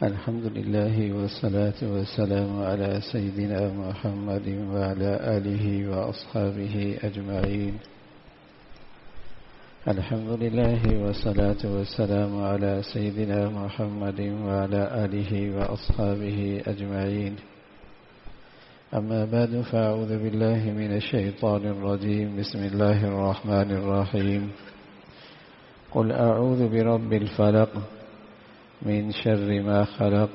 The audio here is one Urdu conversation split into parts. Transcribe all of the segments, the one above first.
الحمد لله والصلاة والسلام على سيدنا محمد وعلى آله وأصحابه أجمعين. الحمد لله والصلاة والسلام على سيدنا محمد وعلى آله وأصحابه أجمعين. أما بعد فأعوذ بالله من الشيطان الرجيم. بسم الله الرحمن الرحيم. قل أعوذ برب الفلق من شر ما خلق.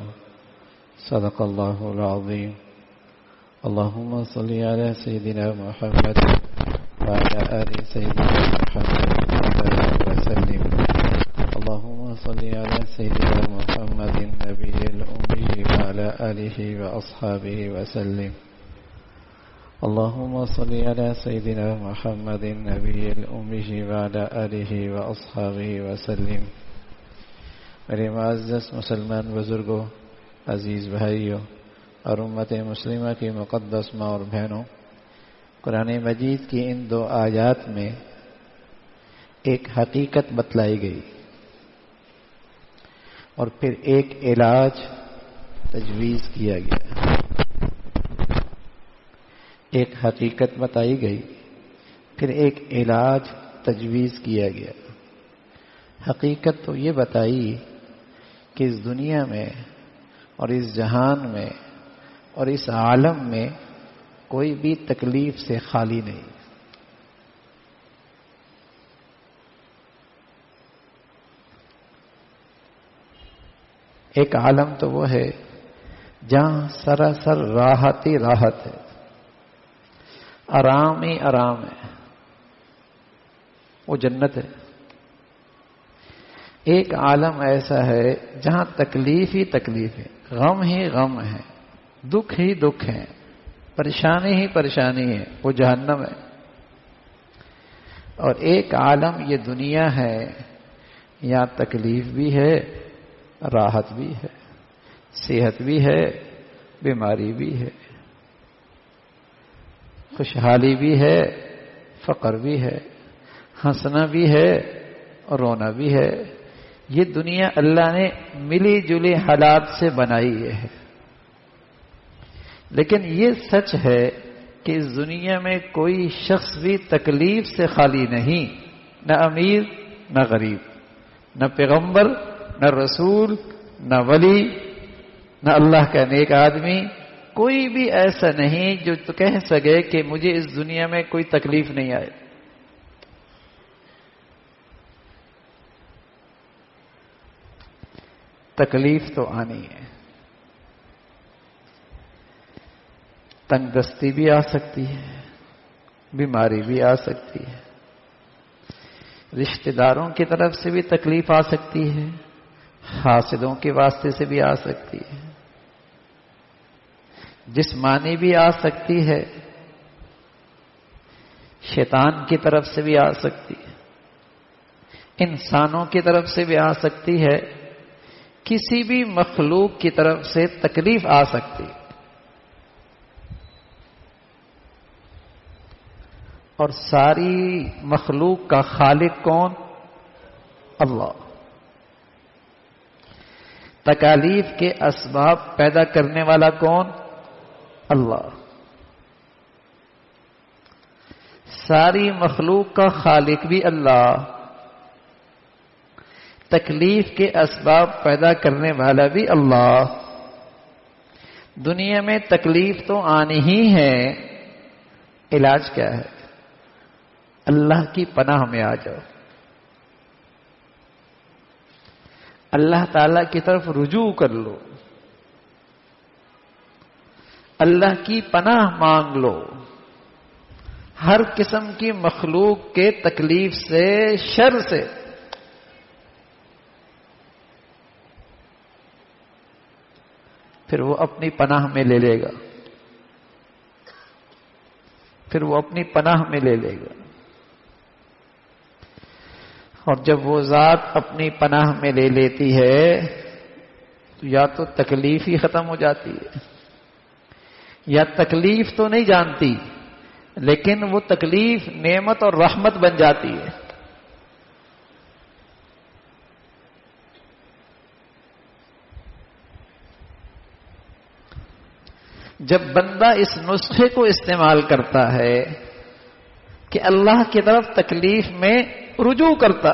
صدق الله العظيم. اللهم صل على سيدنا محمد وعلى آل سيدنا محمد وسلم. اللهم صل على سيدنا محمد النبي الأمي وعلى آله وأصحابه وسلم. اللهم صل على سيدنا محمد النبي الأمي وعلى آله وأصحابه وسلم. میرے معزز مسلمان بزرگوں، عزیز بھائیوں اور امت مسلمہ کی مقدس ماں اور بہنوں، قرآن مجید کی ان دو آیات میں ایک حقیقت بتلائی گئی اور پھر ایک علاج تجویز کیا گیا. ایک حقیقت بتائی گئی، پھر ایک علاج تجویز کیا گیا. حقیقت تو یہ بتائی کہ اس دنیا میں اور اس جہان میں اور اس عالم میں کوئی بھی تکلیف سے خالی نہیں. ایک عالم تو وہ ہے جہاں سراسر راحت ہی راحت ہے، آرام ہی آرام ہے، وہ جنت ہے. ایک عالم ایسا ہے جہاں تکلیف ہی تکلیف ہے، غم ہی غم ہے، دکھ ہی دکھ ہے، پریشانی ہی پریشانی ہے، وہ جہنم ہے. اور ایک عالم یہ دنیا ہے، یہاں تکلیف بھی ہے، راحت بھی ہے، صحت بھی ہے، بیماری بھی ہے، خوشحالی بھی ہے، فقر بھی ہے، ہنسنا بھی ہے اور رونا بھی ہے. یہ دنیا اللہ نے ملی جلی حالات سے بنائی ہے. لیکن یہ سچ ہے کہ اس دنیا میں کوئی شخص بھی تکلیف سے خالی نہیں، نہ امیر نہ غریب، نہ پیغمبر نہ رسول نہ ولی نہ اللہ کا نیک آدمی. کوئی بھی ایسا نہیں جو تو کہہ سکے کہ مجھے اس دنیا میں کوئی تکلیف نہیں آئے. تکلیف تو آنی ہے. تنگ دستی بھی آ سکتی ہے، بیماری بھی آ سکتی ہے، رشتہ داروں کی طرف سے بھی تکلیف آ سکتی ہے، حاسدوں کے واسطے سے بھی آ سکتی ہے، جسمانی بھی آ سکتی ہے، شیطان کی طرف سے بھی آ سکتی ہے، انسانوں کی طرف سے بھی آ سکتی ہے، کسی بھی مخلوق کی طرف سے تکلیف آ سکتی. اور ساری مخلوق کا خالق کون؟ اللہ. تکالیف کے اسباب پیدا کرنے والا کون؟ اللہ. ساری مخلوق کا خالق بھی اللہ، تکلیف کے اسباب پیدا کرنے والا بھی اللہ. دنیا میں تکلیف تو آنی ہی ہے، علاج کیا ہے؟ اللہ کی پناہ میں آ جاؤ، اللہ تعالی کی طرف رجوع کر لو، اللہ کی پناہ مانگ لو. ہر قسم کی مخلوق کے تکلیف سے، شر سے. پھر وہ اپنی پناہ میں لے لے گا، پھر وہ اپنی پناہ میں لے لے گا. اور جب وہ ذات اپنی پناہ میں لے لیتی ہے تو یا تو تکلیف ہی ختم ہو جاتی ہے، یا تکلیف تو نہیں جانتی لیکن وہ تکلیف نعمت اور رحمت بن جاتی ہے. جب بندہ اس نسخے کو استعمال کرتا ہے کہ اللہ کی طرف تکلیف میں رجوع کرتا،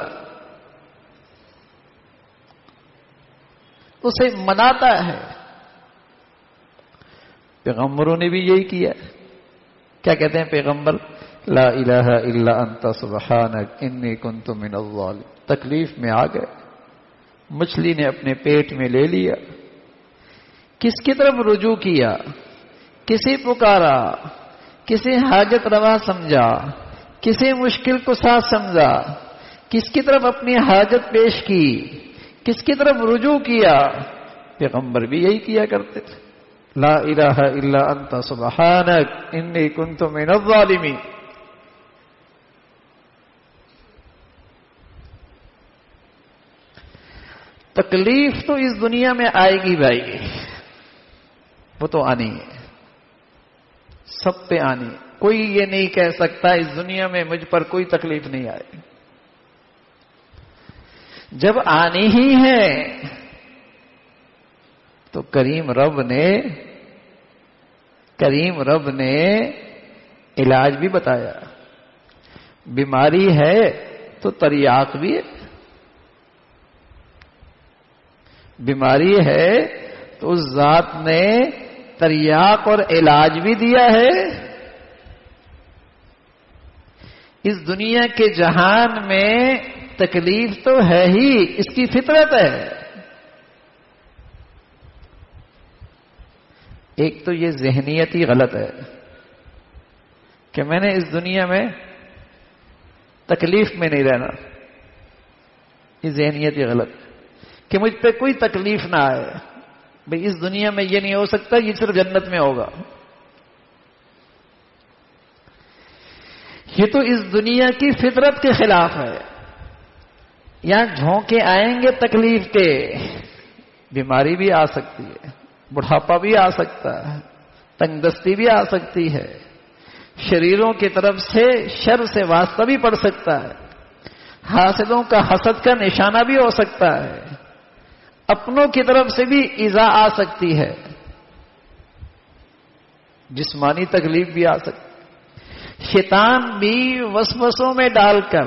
اسے مناتا ہے. پیغمبروں نے بھی یہی کیا. کیا کہتے ہیں پیغمبر؟ لا الہ الا انت سبحانک انی کنت من الظالمین. تکلیف میں آ گئے، مچھلی نے اپنے پیٹ میں لے لیا. کس کی طرف رجوع کیا؟ کسے پکارا؟ کسے حاجت روا سمجھا؟ کسے مشکل کو ساتھ سمجھا؟ کس کی طرف اپنی حاجت پیش کی؟ کس کی طرف رجوع کیا؟ پیغمبر بھی یہی کیا کرتے تھے. لا الہ الا انت سبحانک انی کنت من الظالمین. تکلیف تو اس دنیا میں آئے گی بھائی، وہ تو آنی ہے، سب پہ آنی. کوئی یہ نہیں کہہ سکتا اس دنیا میں مجھ پر کوئی تکلیف نہیں آئے. جب آنی ہی ہے تو کریم رب نے علاج بھی بتایا. بیماری ہے تو تریاق بھی ہے، بیماری ہے تو اس ذات نے تریاق اور علاج بھی دیا ہے. اس دنیا کے جہان میں تکلیف تو ہے ہی، اس کی فطرت ہے. ایک تو یہ ذہنیت ہی غلط ہے کہ میں نے اس دنیا میں تکلیف میں نہیں رہنا. یہ ذہنیت ہی غلط ہے کہ مجھ پہ کوئی تکلیف نہ آئے. بھئی اس دنیا میں یہ نہیں ہو سکتا، یہ صرف جنت میں ہوگا. یہ تو اس دنیا کی فطرت کے خلاف ہے. یہاں جھونکے آئیں گے تکلیف کے، بیماری بھی آ سکتی ہے، بڑھاپا بھی آ سکتا ہے، تنگ دستی بھی آ سکتی ہے، شریروں کی طرف سے شر سے واسطہ بھی پڑ سکتا ہے، حاسدوں کا حسد کا نشانہ بھی ہو سکتا ہے، اپنوں کی طرف سے بھی ایذا آ سکتی ہے، جسمانی تکلیف بھی آ سکتی. شیطان بھی وسوسوں میں ڈال کر،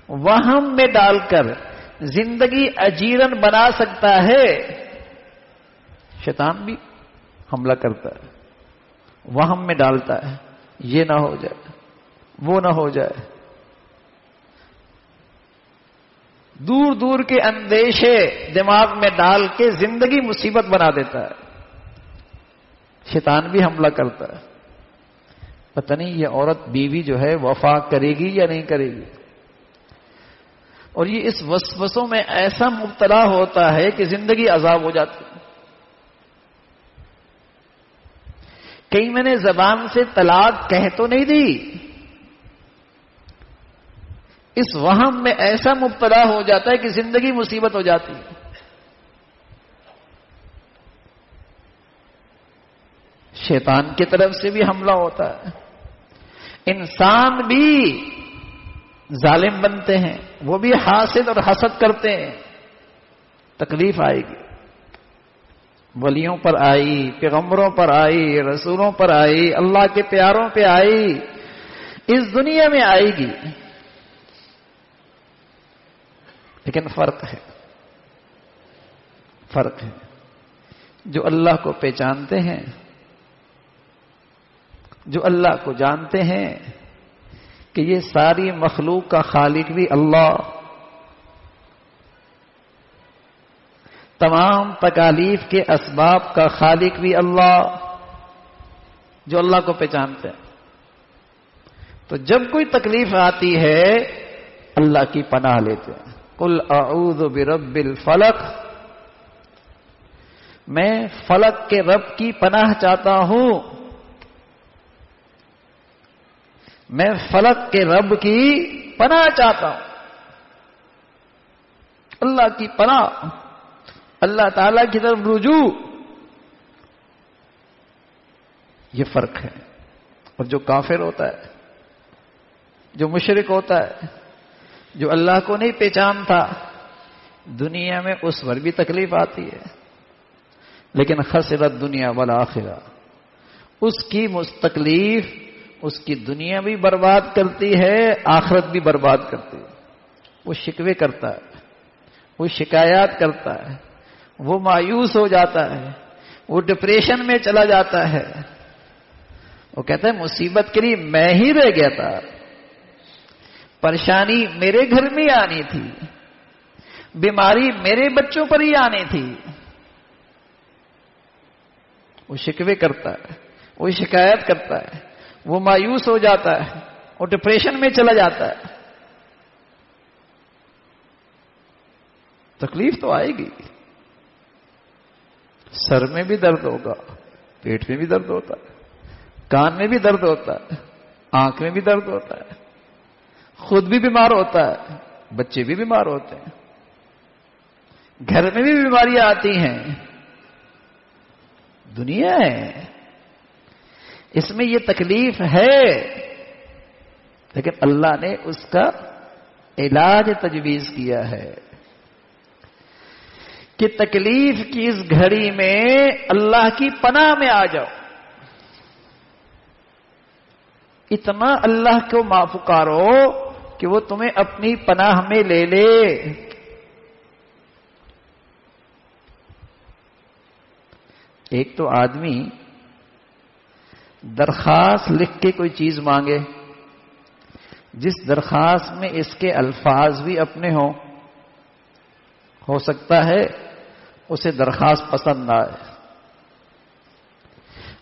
وہم میں ڈال کر زندگی اجیرن بنا سکتا ہے. شیطان بھی حملہ کرتا ہے، وہم میں ڈالتا ہے، یہ نہ ہو جائے، وہ نہ ہو جائے. دور دور کے اندیشے دماغ میں ڈال کے زندگی مصیبت بنا دیتا ہے. شیطان بھی حملہ کرتا ہے. پتہ نہیں یہ عورت بیوی جو ہے وفا کرے گی یا نہیں کرے گی. اور یہ اس وسوسوں میں ایسا مبتلا ہوتا ہے کہ زندگی عذاب ہو جاتی ہے. کہیں میں نے زبان سے طلاق کہہ تو نہیں دی، اس وہم میں ایسا مبتلا ہو جاتا ہے کہ زندگی مصیبت ہو جاتی ہے. شیطان کی طرف سے بھی حملہ ہوتا ہے. انسان بھی ظالم بنتے ہیں، وہ بھی حاسد اور حسد کرتے ہیں. تکلیف آئے گی، ولیوں پر آئی، پیغمبروں پر آئی، رسولوں پر آئی، اللہ کے پیاروں پہ آئی، اس دنیا میں آئے گی. لیکن فرق ہے. جو اللہ کو پہچانتے ہیں، جو اللہ کو جانتے ہیں کہ یہ ساری مخلوق کا خالق بھی اللہ، تمام تکالیف کے اسباب کا خالق بھی اللہ، جو اللہ کو پہچانتے ہیں، تو جب کوئی تکلیف آتی ہے اللہ کی پناہ لیتے ہیں. قل اعوذ برب الفلق، میں فلک کے رب کی پناہ چاہتا ہوں، میں فلک کے رب کی پناہ چاہتا ہوں. اللہ کی پناہ، اللہ تعالی کی طرف رجوع، یہ فرق ہے. اور جو کافر ہوتا ہے، جو مشرک ہوتا ہے، جو اللہ کو نہیں پہچانتا، دنیا میں اس پر بھی تکلیف آتی ہے، لیکن خسرت دنیا والآخرہ، اس کی تکلیف اس کی دنیا بھی برباد کرتی ہے، آخرت بھی برباد کرتی ہے۔ وہ شکوے کرتا ہے، وہ شکایات کرتا ہے، وہ مایوس ہو جاتا ہے، وہ ڈپریشن میں چلا جاتا ہے۔ وہ کہتا ہے مصیبت کے لیے میں ہی رہ گیا تھا، پریشانی میرے گھر میں آنی تھی، بیماری میرے بچوں پر ہی آنی تھی۔ وہ شکوے کرتا ہے، وہ شکایت کرتا ہے، وہ مایوس ہو جاتا ہے، وہ ڈپریشن میں چلا جاتا ہے۔ تکلیف تو آئے گی، سر میں بھی درد ہوگا، پیٹ میں بھی درد ہوتا ہے، کان میں بھی درد ہوتا ہے، آنکھ میں بھی درد ہوتا ہے، خود بھی بیمار ہوتا ہے، بچے بھی بیمار ہوتے ہیں، گھر میں بھی بیماریاں آتی ہیں۔ دنیا ہے، اس میں یہ تکلیف ہے، لیکن اللہ نے اس کا علاج تجویز کیا ہے کہ تکلیف کی اس گھڑی میں اللہ کی پناہ میں آ جاؤ، اتنا اللہ کو پکارو کہ وہ تمہیں اپنی پناہ میں لے لے۔ ایک تو آدمی درخواست لکھ کے کوئی چیز مانگے، جس درخواست میں اس کے الفاظ بھی اپنے ہوں، ہو سکتا ہے اسے درخواست پسند نہ آئے،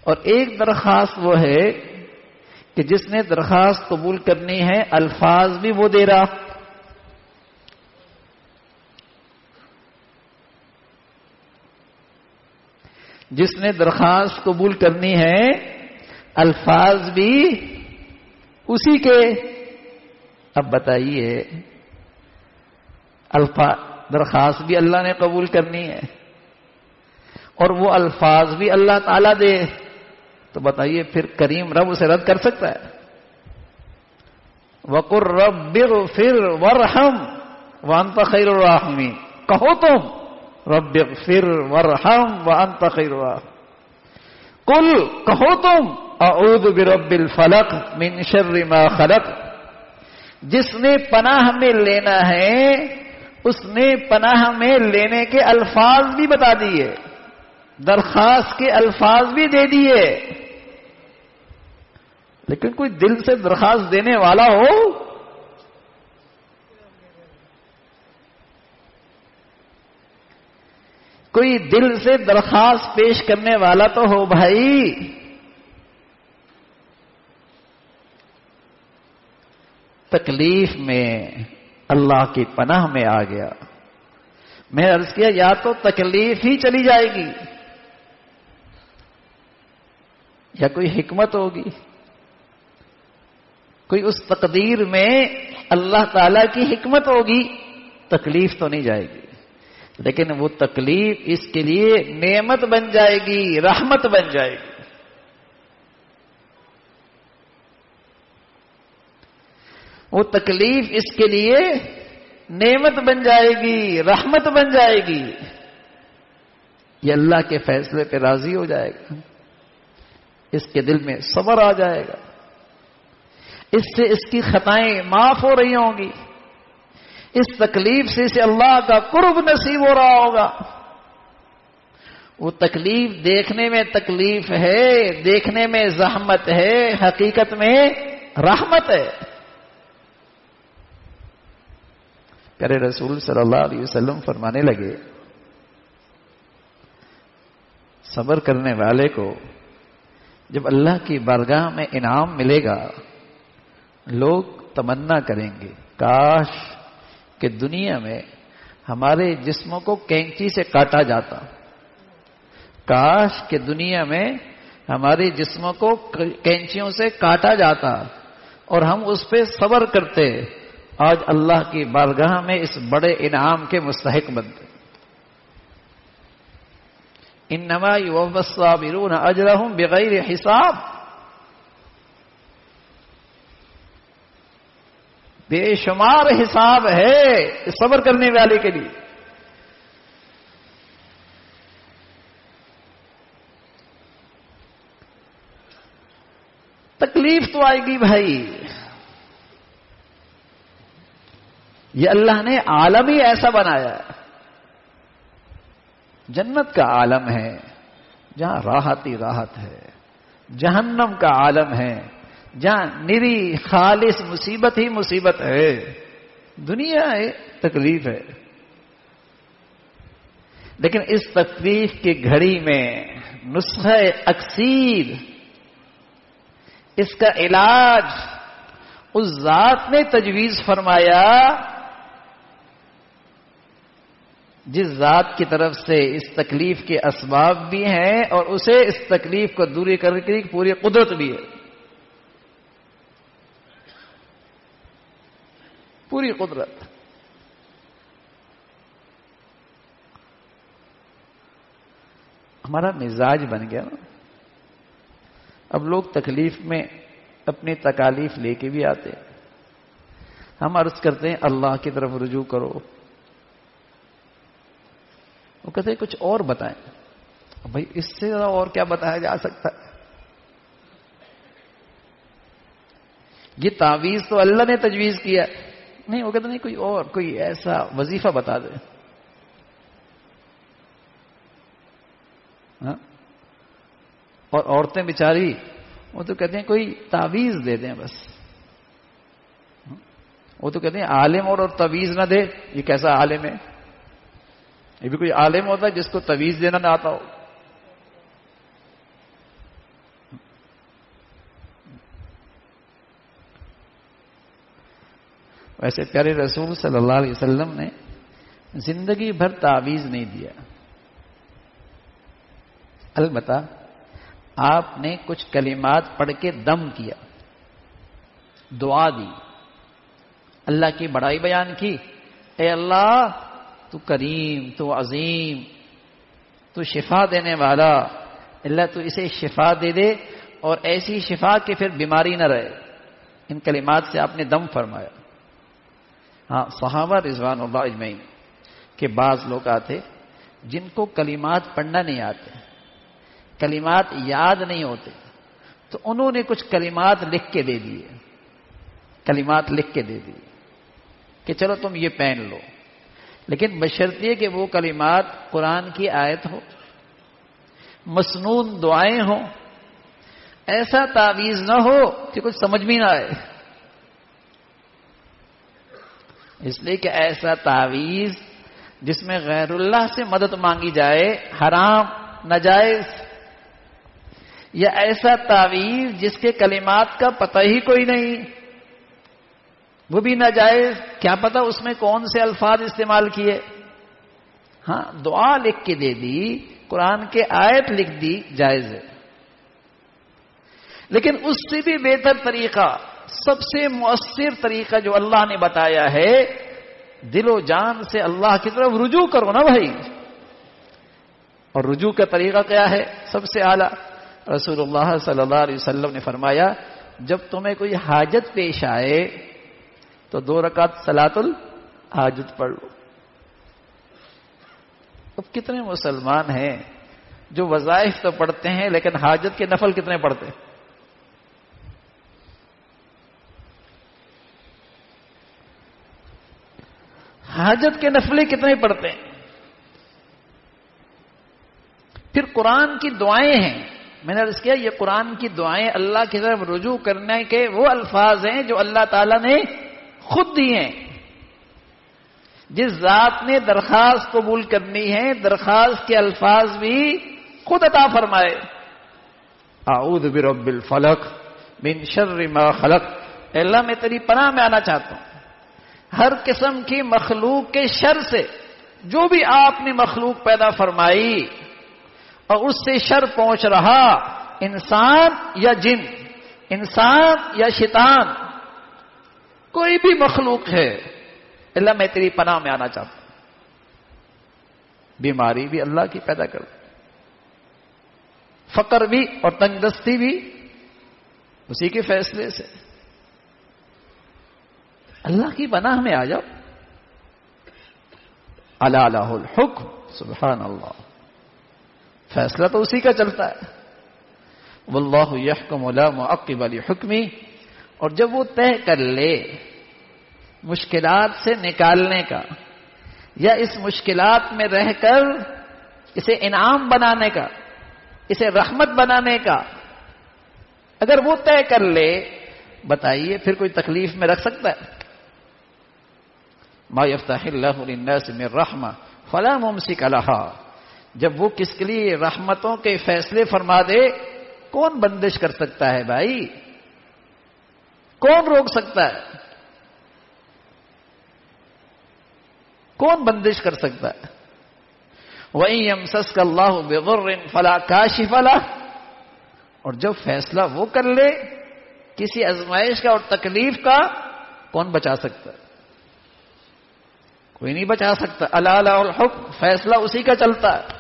اور ایک درخواست وہ ہے کہ جس نے درخواست قبول کرنی ہے الفاظ بھی وہ دے رہا، جس نے درخواست قبول کرنی ہے الفاظ بھی اسی کے۔ اب بتائیے، درخواست بھی اللہ نے قبول کرنی ہے اور وہ الفاظ بھی اللہ تعالیٰ دے، تو بتائیے پھر کریم رب اسے رد کر سکتا ہے؟ وَقُلْ رَبِّ اغْفِرْ وَارْحَمْ وَأَنْتَ خَيْرُ الرَّاحِمِينَ، کہو تم رب اغفر وارحم وانت خیر الراحمین، قل کہو تم اعوذ برب الفلق من شر ما خلق، جس نے پناہ میں لینا ہے اس نے پناہ میں لینے کے الفاظ بھی بتا دیے، درخواست کے الفاظ بھی دے دیے، لیکن کوئی دل سے درخواست دینے والا ہو؟ کوئی دل سے درخواست پیش کرنے والا تو ہو بھائی۔ تکلیف میں اللہ کی پناہ میں آ گیا، میں عرض کیا یا تو تکلیف ہی چلی جائے گی یا کوئی حکمت ہوگی، کوئی اس تقدیر میں اللہ تعالی کی حکمت ہوگی، تکلیف تو نہیں جائے گی، لیکن وہ تکلیف اس کے لیے نعمت بن جائے گی، رحمت بن جائے گی۔ وہ تکلیف اس کے لیے نعمت بن جائے گی، رحمت بن جائے گی، یہ اللہ کے فیصلے پہ راضی ہو جائے گا، اس کے دل میں صبر آ جائے گا، اس سے اس کی خطائیں معاف ہو رہی ہوں گی، اس تکلیف سے اسے اللہ کا قرب نصیب ہو رہا ہوگا۔ وہ تکلیف دیکھنے میں تکلیف ہے، دیکھنے میں زحمت ہے، حقیقت میں رحمت ہے۔ پیارے رسول صلی اللہ علیہ وسلم فرمانے لگے، صبر کرنے والے کو جب اللہ کی بارگاہ میں انعام ملے گا، لوگ تمنا کریں گے کاش کہ دنیا میں ہمارے جسموں کو کینچی سے کاٹا جاتا، کاش کہ دنیا میں ہمارے جسموں کو کینچیوں سے کاٹا جاتا اور ہم اس پہ صبر کرتے، آج اللہ کی بارگاہ میں اس بڑے انعام کے مستحق بنتے۔ انما یوفی الصابرون اجرهم بغیر حساب، بے شمار حساب ہے صبر کرنے والے کے لیے۔ تکلیف تو آئے گی بھائی. یہ اللہ نے عالم ہی ایسا بنایا ہے. جنت کا عالم ہے جہاں راحت ہی راحت ہے. جہنم کا عالم ہے جہاں نری خالص مصیبت ہی مصیبت ہے. دنیا ہے تکلیف ہے. لیکن اس تکلیف کی گھڑی میں نسخہ اکسیر، اس کا علاج اس ذات نے تجویز فرمایا جس ذات کی طرف سے اس تکلیف کے اسباب بھی ہیں اور اسے اس تکلیف کو دور کرنے کی پوری قدرت بھی ہے. پوری قدرت. ہمارا مزاج بن گیا نا. اب لوگ تکلیف میں اپنی تکالیف لے کے بھی آتے ہیں. ہم عرض کرتے ہیں اللہ کی طرف رجوع کرو، وہ کہتے ہیں کچھ اور بتائیں. بھائی اس سے زیادہ اور کیا بتایا جا سکتا ہے؟ یہ تعویذ تو اللہ نے تجویز کیا. نہیں، وہ کہتے نہیں کوئی اور، کوئی ایسا وظیفہ بتا دے. ہاں؟ اور عورتیں بیچاری وہ تو کہتے ہیں کوئی تعویذ دے دیں بس. وہ تو کہتے ہیں عالم اور تعویذ نہ دے، یہ کیسا عالم ہے؟ یہ بھی کوئی عالم ہوتا ہے جس کو تعویذ دینا نہ آتا ہو. ویسے پیارے رسول صلی اللہ علیہ وسلم نے زندگی بھر تعویذ نہیں دیا. البتہ آپ نے کچھ کلمات پڑھ کے دم کیا، دعا دی، اللہ کی بڑائی بیان کی. اے اللہ تو کریم، تو عظیم، تو شفا دینے والا، اللہ تو اسے شفا دے دے اور ایسی شفا کہ پھر بیماری نہ رہے. ان کلمات سے آپ نے دم فرمایا. ہاں، صحابہ رضوان اللہ اجمعین کے بعض لوگ آتے جن کو کلمات پڑھنا نہیں آتے، کلمات یاد نہیں ہوتے، تو انہوں نے کچھ کلمات لکھ کے دے دیے. کلمات لکھ کے دے دیے کہ چلو تم یہ پہن لو، لیکن بشرطیے کہ وہ کلمات قرآن کی آیت ہو، مسنون دعائیں ہوں. ایسا تعویذ نہ ہو کہ کچھ سمجھ میں نہ آئے. اس لیے کہ ایسا تعویذ جس میں غیر اللہ سے مدد مانگی جائے حرام، ناجائز، یا ایسا تعویذ جس کے کلمات کا پتہ ہی کوئی نہیں، وہ بھی ناجائز. کیا پتہ اس میں کون سے الفاظ استعمال کیے. ہاں، دعا لکھ کے دے دی، قرآن کے آیت لکھ دی، جائز ہے. لیکن اس سے بھی بہتر طریقہ، سب سے مؤثر طریقہ جو اللہ نے بتایا ہے، دل و جان سے اللہ کی طرف رجوع کرو نا بھائی. اور رجوع کا طریقہ کیا ہے؟ سب سے اعلیٰ رسول اللہ صلی اللہ علیہ وسلم نے فرمایا جب تمہیں کوئی حاجت پیش آئے تو 2 رکعت صلاۃ الحاجت پڑھ لو. اب کتنے مسلمان ہیں جو وظائف تو پڑھتے ہیں لیکن حاجت کے نفل کتنے پڑھتے ہیں؟ حاجت کے نفلیں کتنے پڑھتے ہیں؟ پھر قرآن کی دعائیں ہیں. میں نے عرض کیا یہ قرآن کی دعائیں اللہ کی طرف رجوع کرنے کے وہ الفاظ ہیں جو اللہ تعالیٰ نے خود دی ہیں. جس ذات نے درخواست قبول کرنی ہے درخواست کے الفاظ بھی خود عطا فرمائے. اعوذ برب الفلق من شر ما خلق. اے اللہ میں تیری پناہ میں آنا چاہتا ہوں ہر قسم کی مخلوق کے شر سے. جو بھی آپ نے مخلوق پیدا فرمائی اور اس سے شر پہنچ رہا، انسان یا جن، انسان یا شیطان، کوئی بھی مخلوق ہے، اللہ میں تیری پناہ میں آنا چاہتا ہوں. بیماری بھی اللہ کی پیدا کر، فقر بھی اور تنگ دستی بھی اسی کے فیصلے سے. اللہ کی پناہ میں آ جاؤ. الا لہ الحکم، سبحان اللہ، فیصلہ تو اسی کا چلتا ہے. واللہ یحکم لا معقب لحکمہ، اور جب وہ طے کر لے مشکلات سے نکالنے کا یا اس مشکلات میں رہ کر اسے انعام بنانے کا، اسے رحمت بنانے کا، اگر وہ طے کر لے، بتائیے پھر کوئی تکلیف میں رکھ سکتا ہے؟ ما یفتح اللہ للناس من رحمہ فلا ممسک لہا، جب وہ کس کے لیے رحمتوں کے فیصلے فرما دے، کون بندش کر سکتا ہے بھائی؟ کون روک سکتا ہے؟ کون بندش کر سکتا ہے؟ وَإِن يَمْسَسْكَ اللَّهُ بِضُرٍّ فَلَا كَاشِفَ لَهُ، اور جب فیصلہ وہ کر لے کسی آزمائش کا اور تکلیف کا، کون بچا سکتا ہے؟ کوئی نہیں بچا سکتا۔ الا لہ الحکم، فیصلہ اسی کا چلتا ہے۔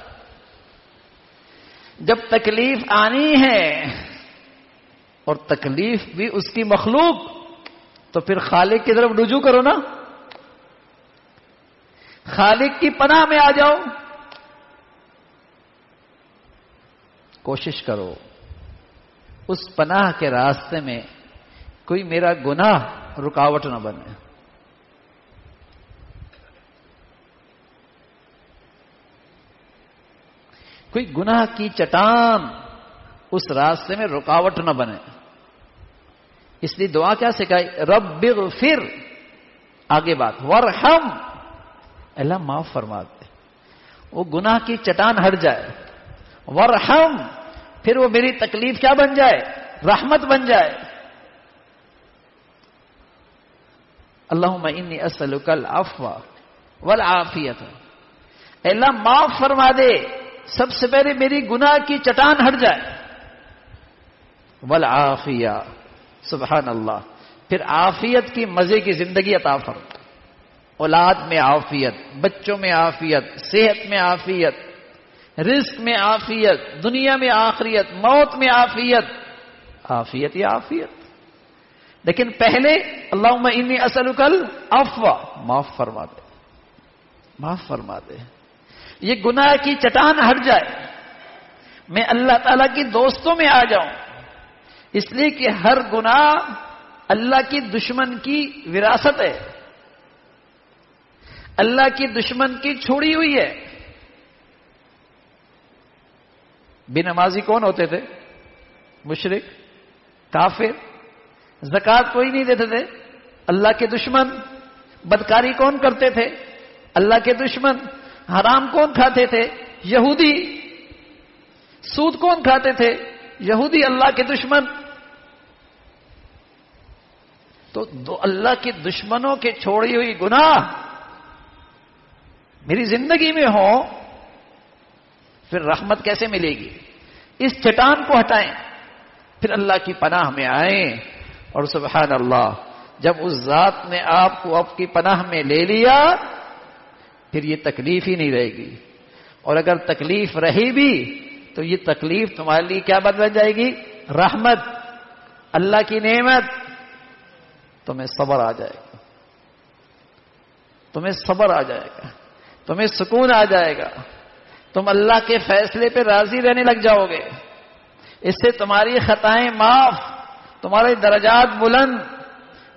جب تکلیف آنی ہے اور تکلیف بھی اس کی مخلوق، تو پھر خالق کی طرف رجوع کرو نا، خالق کی پناہ میں آ جاؤ، کوشش کرو اس پناہ کے راستے میں کوئی میرا گناہ رکاوٹ نہ بنے۔ کوئی گناہ کی چٹان اس راستے میں رکاوٹ نہ بنے۔ اس لیے دعا کیا سکھائی؟ رب اغفر، آگے بات ورحم، اللہ معاف فرما دے، وہ گناہ کی چٹان ہٹ جائے۔ ورحم، پھر وہ میری تکلیف کیا بن جائے؟ رحمت بن جائے۔ اللہم انی اسألک العفو والعافیت، اللہ معاف فرما دے، سب سے پہلے میری گناہ کی چٹان ہٹ جائے۔ والعافیہ، سبحان اللہ، پھر عافیت کی مزے کی زندگی عطا فرما، اولاد میں عافیت، بچوں میں عافیت، صحت میں عافیت، رزق میں عافیت، دنیا میں آخریت، موت میں عافیت، عافیت ہی عافیت۔ لیکن پہلے اللہم انی اسألک العفو، معاف فرما دے، معاف فرما دے، یہ گناہ کی چٹان ہٹ جائے، میں اللہ تعالیٰ کی دوستوں میں آ جاؤں۔ اس لیے کہ ہر گناہ اللہ کی دشمن کی وراثت ہے، اللہ کی دشمن کی چھوڑی ہوئی ہے۔ بے نمازی کون ہوتے تھے؟ مشرک، کافر۔ زکوٰۃ کوئی نہیں دیتے تھے، اللہ کے دشمن۔ بدکاری کون کرتے تھے؟ اللہ کے دشمن۔ حرام کون کھاتے تھے؟ یہودی۔ سود کون کھاتے تھے؟ یہودی، اللہ کے دشمن۔ تو اللہ کے دشمنوں کے چھوڑی ہوئی گناہ میری زندگی میں ہو، پھر رحمت کیسے ملے گی؟ اس چٹان کو ہٹائیں، پھر اللہ کی پناہ میں آئیں، اور سبحان اللہ، جب اس ذات نے آپ کو آپ کی پناہ میں لے لیا، پھر یہ تکلیف ہی نہیں رہے گی۔ اور اگر تکلیف رہی بھی تو یہ تکلیف تمہارے لیے کیا بدل جائے گی؟ رحمت، اللہ کی نعمت۔ تمہیں صبر آ جائے گا، تمہیں صبر آ جائے گا، تمہیں سکون آ جائے گا، تم اللہ کے فیصلے پہ راضی رہنے لگ جاؤ گے۔ اس سے تمہاری خطائیں معاف، تمہارے درجات بلند،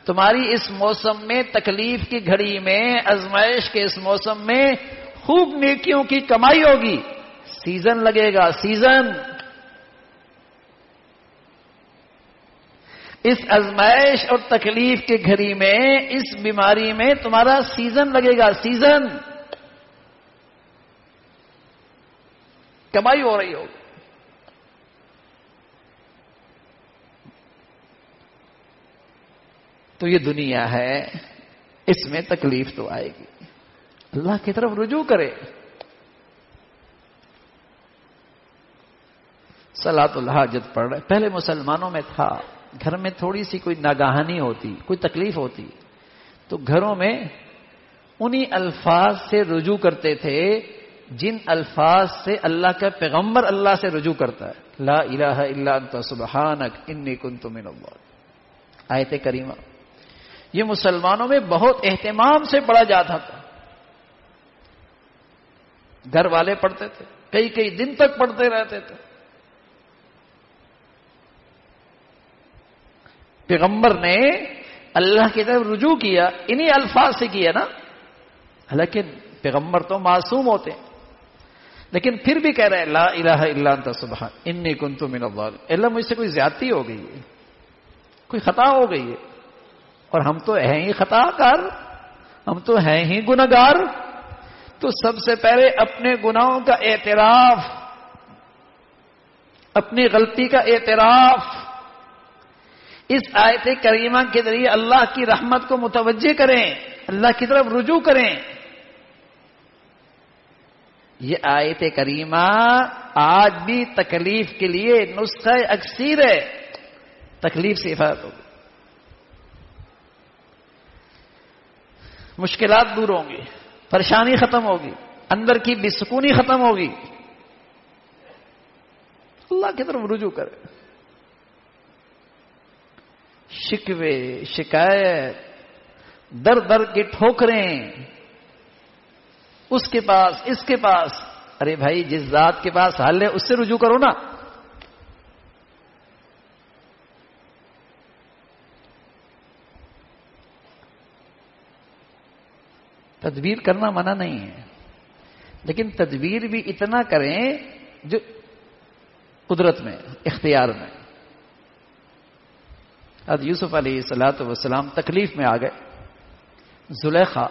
تمہاری اس موسم میں، تکلیف کی گھڑی میں، آزمائش کے اس موسم میں خوب نیکیوں کی کمائی ہوگی۔ سیزن لگے گا، سیزن۔ اس آزمائش اور تکلیف کی گھڑی میں، اس بیماری میں تمہارا سیزن لگے گا، سیزن۔ کمائی ہو رہی ہوگی۔ تو یہ دنیا ہے، اس میں تکلیف تو آئے گی، اللہ کی طرف رجوع کرے۔ صلاۃ الحاجت پڑھ رہے، پہلے مسلمانوں میں تھا، گھر میں تھوڑی سی کوئی ناگہانی ہوتی، کوئی تکلیف ہوتی، تو گھروں میں انہی الفاظ سے رجوع کرتے تھے جن الفاظ سے اللہ کا پیغمبر اللہ سے رجوع کرتا ہے۔ لا الہ الا انت سبحانک انی کنت من الظالمین، آیت کریمہ یہ مسلمانوں میں بہت اہتمام سے پڑھا جاتا تھا۔ گھر والے پڑھتے تھے، کئی کئی دن تک پڑھتے رہتے تھے۔ پیغمبر نے اللہ کی طرف رجوع کیا انہی الفاظ سے کیا نا. حالانکہ پیغمبر تو معصوم ہوتے ہیں، لیکن پھر بھی کہہ رہے ہیں لا الہ الا انت سبحان انی کنت من الظالمین. اللہ مجھ سے کوئی زیادتی ہو گئی ہے، کوئی خطا ہو گئی ہے، اور ہم تو ہیں ہی خطا کار، ہم تو ہیں ہی گنہگار. تو سب سے پہلے اپنے گناہوں کا اعتراف، اپنی غلطی کا اعتراف اس آیت کریمہ کے ذریعے اللہ کی رحمت کو متوجہ کریں، اللہ کی طرف رجوع کریں. یہ آیت کریمہ آج بھی تکلیف کے لیے نسخہ اکسیر ہے. تکلیف سے حفاظت ہوگی، مشکلات دور ہوں گی، پریشانی ختم ہوگی، اندر کی بے سکونی ختم ہوگی. اللہ کی طرف رجوع کرے. شکوے، شکایت، در در کی ٹھوکریں، اس کے پاس اس کے پاس. ارے بھائی جس ذات کے پاس حل ہے اس سے رجوع کرو نا. تدبیر کرنا منع نہیں ہے، لیکن تدبیر بھی اتنا کریں جو قدرت میں، اختیار میں. حضرت یوسف علیہ الصلوۃ والسلام تکلیف میں آ گئے. زلیخا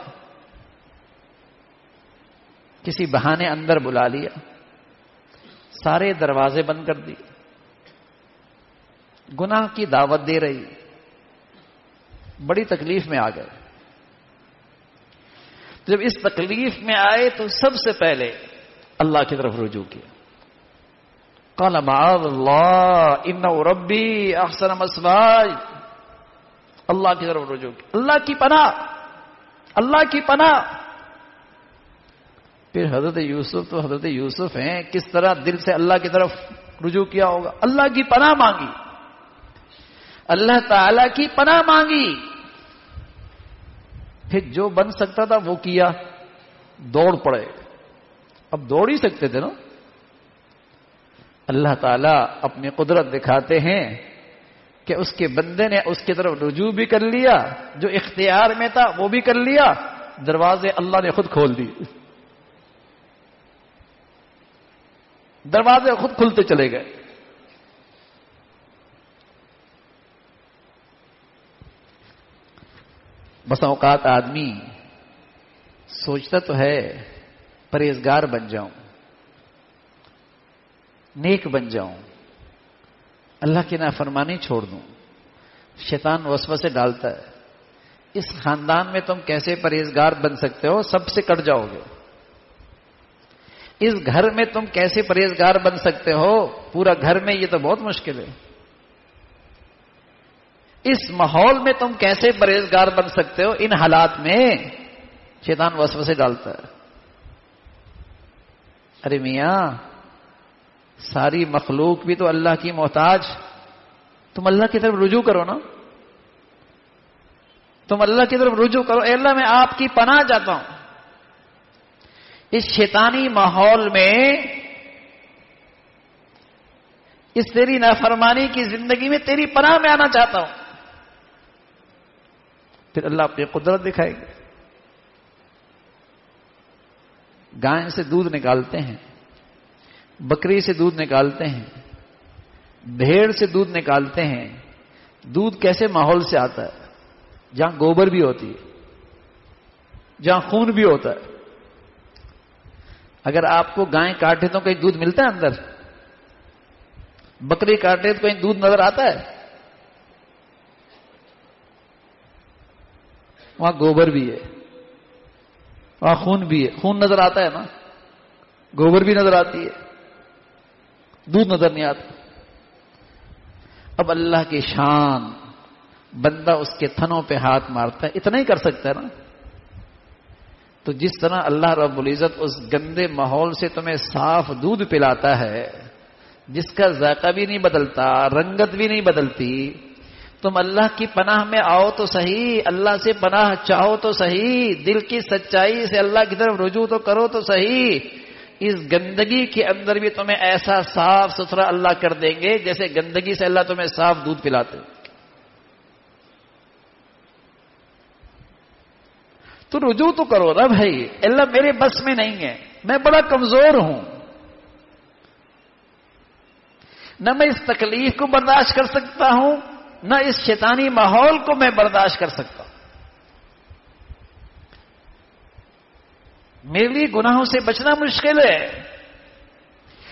کسی بہانے اندر بلا لیا، سارے دروازے بند کر دیے، گناہ کی دعوت دے رہی، بڑی تکلیف میں آ گئے. جب اس تکلیف میں آئے تو سب سے پہلے اللہ کی طرف رجوع کیا. قال معاذ اللہ انہ ربی احسن مثواي. اللہ کی طرف رجوع کیا، اللہ کی پناہ، اللہ کی پناہ. پھر حضرت یوسف تو حضرت یوسف ہیں، کس طرح دل سے اللہ کی طرف رجوع کیا ہوگا. اللہ کی پناہ مانگی، اللہ تعالی کی پناہ مانگی. پھر جو بن سکتا تھا وہ کیا، دوڑ پڑے. اب دوڑ ہی سکتے تھے نا. اللہ تعالیٰ اپنی قدرت دکھاتے ہیں کہ اس کے بندے نے اس کی طرف رجوع بھی کر لیا، جو اختیار میں تھا وہ بھی کر لیا، دروازے اللہ نے خود کھول دی. دروازے خود کھلتے چلے گئے. بس اوقات آدمی سوچتا تو ہے پرہیزگار بن جاؤں، نیک بن جاؤں، اللہ کی نافرمانی چھوڑ دوں. شیطان وسوسے ڈالتا ہے، اس خاندان میں تم کیسے پرہیزگار بن سکتے ہو، سب سے کٹ جاؤ گے. اس گھر میں تم کیسے پرہیزگار بن سکتے ہو، پورا گھر میں یہ تو بہت مشکل ہے. اس ماحول میں تم کیسے پرہیزگار بن سکتے ہو. ان حالات میں شیطان وسوسے ڈالتا ہے. ارے میاں ساری مخلوق بھی تو اللہ کی محتاج، تم اللہ کی طرف رجوع کرو نا. تم اللہ کی طرف رجوع کرو. اے اللہ میں آپ کی پناہ چاہتا ہوں. اس شیطانی ماحول میں، اس تیری نافرمانی کی زندگی میں تیری پناہ میں آنا چاہتا ہوں. پھر اللہ اپنی قدرت دکھائے گا. گائے سے دودھ نکالتے ہیں، بکری سے دودھ نکالتے ہیں، بھیڑ سے دودھ نکالتے ہیں. دودھ کیسے ماحول سے آتا ہے؟ جہاں گوبر بھی ہوتی ہے، جہاں خون بھی ہوتا ہے. اگر آپ کو گائے کاٹے تو کہیں دودھ ملتا ہے اندر؟ بکری کاٹے تو کہیں دودھ نظر آتا ہے؟ وہاں گوبر بھی ہے، وہاں خون بھی ہے. خون نظر آتا ہے نا، گوبر بھی نظر آتی ہے، دودھ نظر نہیں آتا. اب اللہ کی شان، بندہ اس کے تھنوں پہ ہاتھ مارتا ہے، اتنا ہی کر سکتا ہے نا. تو جس طرح اللہ رب العزت اس گندے ماحول سے تمہیں صاف دودھ پلاتا ہے، جس کا ذائقہ بھی نہیں بدلتا، رنگت بھی نہیں بدلتی، تم اللہ کی پناہ میں آؤ تو صحیح، اللہ سے پناہ چاہو تو صحیح، دل کی سچائی سے اللہ کی طرف رجوع تو کرو تو صحیح. اس گندگی کے اندر بھی تمہیں ایسا صاف ستھرا اللہ کر دیں گے جیسے گندگی سے اللہ تمہیں صاف دودھ پلاتے. تو رجوع تو کرو نا بھائی. اللہ میرے بس میں نہیں ہے, میں بڑا کمزور ہوں, نہ میں اس تکلیف کو برداشت کر سکتا ہوں, نہ اس شیطانی ماحول کو میں برداشت کر سکتا ہوں. میرے لیے گناہوں سے بچنا مشکل ہے,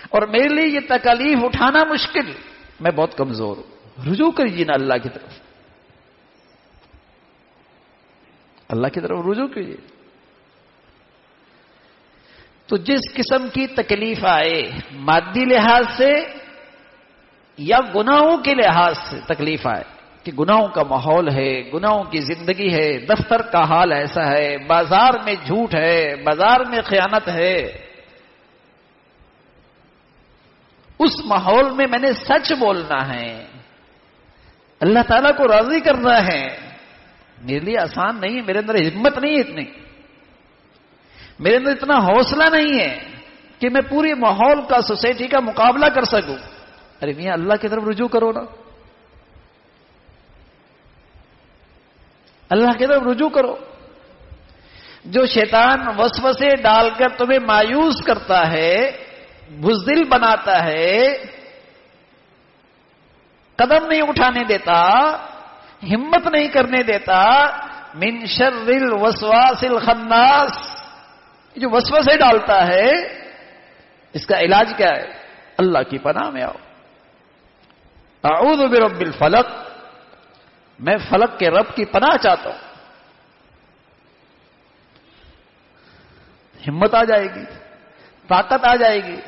اور میرے لیے یہ تکلیف اٹھانا مشکل, میں بہت کمزور ہوں. رجوع کیجیے نا اللہ کی طرف, اللہ کی طرف رجوع کیجیے. تو جس قسم کی تکلیف آئے, مادی لحاظ سے یا گناہوں کے لحاظ سے تکلیف آئے, کہ گناہوں کا ماحول ہے, گناہوں کی زندگی ہے, دفتر کا حال ایسا ہے, بازار میں جھوٹ ہے, بازار میں خیانت ہے, اس ماحول میں میں نے سچ بولنا ہے, اللہ تعالیٰ کو راضی کرنا ہے. میرے لیے آسان نہیں ہے, میرے اندر ہمت نہیں ہے اتنی, میرے اندر اتنا حوصلہ نہیں ہے کہ میں پورے ماحول کا, سوسائٹی کا مقابلہ کر سکوں. ارے میاں اللہ کی طرف رجوع کرو نا, اللہ کی طرف رجوع کرو. جو شیطان وسوسے ڈال کر تمہیں مایوس کرتا ہے, بزدل بناتا ہے, قدم نہیں اٹھانے دیتا, ہمت نہیں کرنے دیتا, من شر الوسواس الخناس, جو وسوسے ڈالتا ہے, اس کا علاج کیا ہے؟ اللہ کی پناہ میں آؤ. اعوذ برب الفلق, میں فلک کے رب کی پناہ چاہتا ہوں. ہمت آ جائے گی, طاقت آ جائے گی,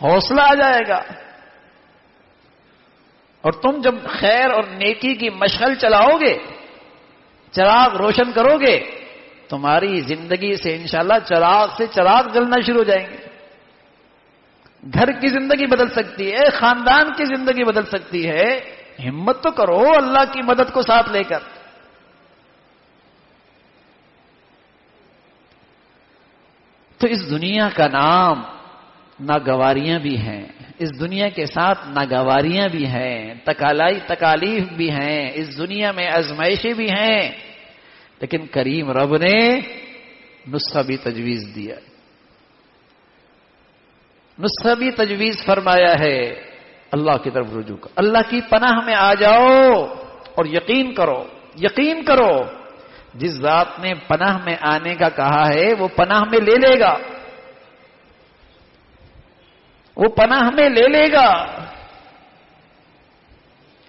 حوصلہ آ جائے گا, اور تم جب خیر اور نیکی کی مشعل چلاؤ گے, چراغ روشن کرو گے, تمہاری زندگی سے انشاءاللہ چراغ سے چراغ جلنا شروع ہو جائیں گے. گھر کی زندگی بدل سکتی ہے, خاندان کی زندگی بدل سکتی ہے. ہمت تو کرو اللہ کی مدد کو ساتھ لے کر. تو اس دنیا کا نام ناگواریاں بھی ہیں, اس دنیا کے ساتھ ناگواریاں بھی ہیں, تکالیف بھی ہیں, اس دنیا میں آزمائشیں بھی ہیں, لیکن کریم رب نے نسخہ بھی تجویز دیا, نسخہ بھی تجویز فرمایا ہے. اللہ کی طرف رجوع کرو, اللہ کی پناہ میں آ جاؤ, اور یقین کرو, یقین کرو, جس ذات نے پناہ میں آنے کا کہا ہے وہ پناہ میں لے لے گا, وہ پناہ میں لے لے گا.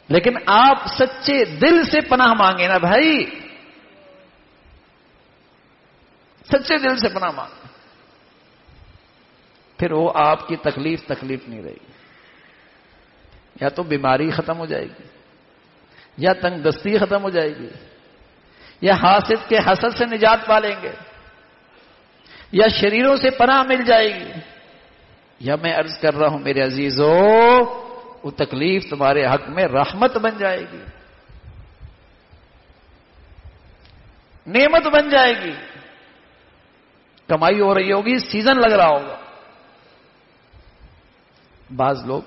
لیکن آپ سچے دل سے پناہ مانگے نا بھائی, سچے دل سے پناہ مانگے, پھر وہ آپ کی تکلیف نہیں رہے گی. یا تو بیماری ختم ہو جائے گی, یا تنگ دستی ختم ہو جائے گی, یا حاسد کے حسد سے نجات پا لیں گے, یا شریروں سے پناہ مل جائے گی, یا میں عرض کر رہا ہوں میرے عزیزو, وہ تکلیف تمہارے حق میں رحمت بن جائے گی, نعمت بن جائے گی. کمائی ہو رہی ہوگی, سیزن لگ رہا ہوگا. بعض لوگ